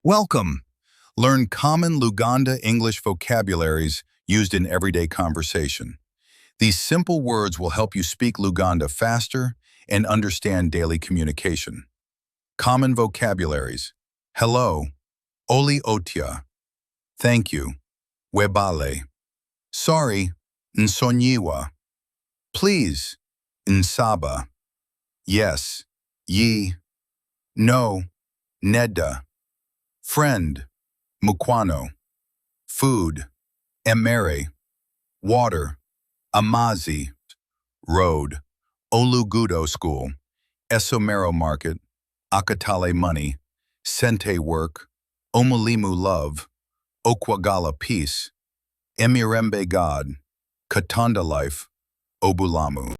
Welcome! Learn common Luganda English vocabularies used in everyday conversation. These simple words will help you speak Luganda faster and understand daily communication. Common vocabularies. Hello, oli otia. Thank you, webale. Sorry, nsonyiwa. Please, nsaba. Yes, ye. No, nedda. Friend, mukwano. Food, emere. Water, amazi. Road, Olugudo School. Esomero Market, Akatale Money. Sente Work, Omulimu Love. Okwagala Peace. Emirembe God, Katanda Life, Obulamu.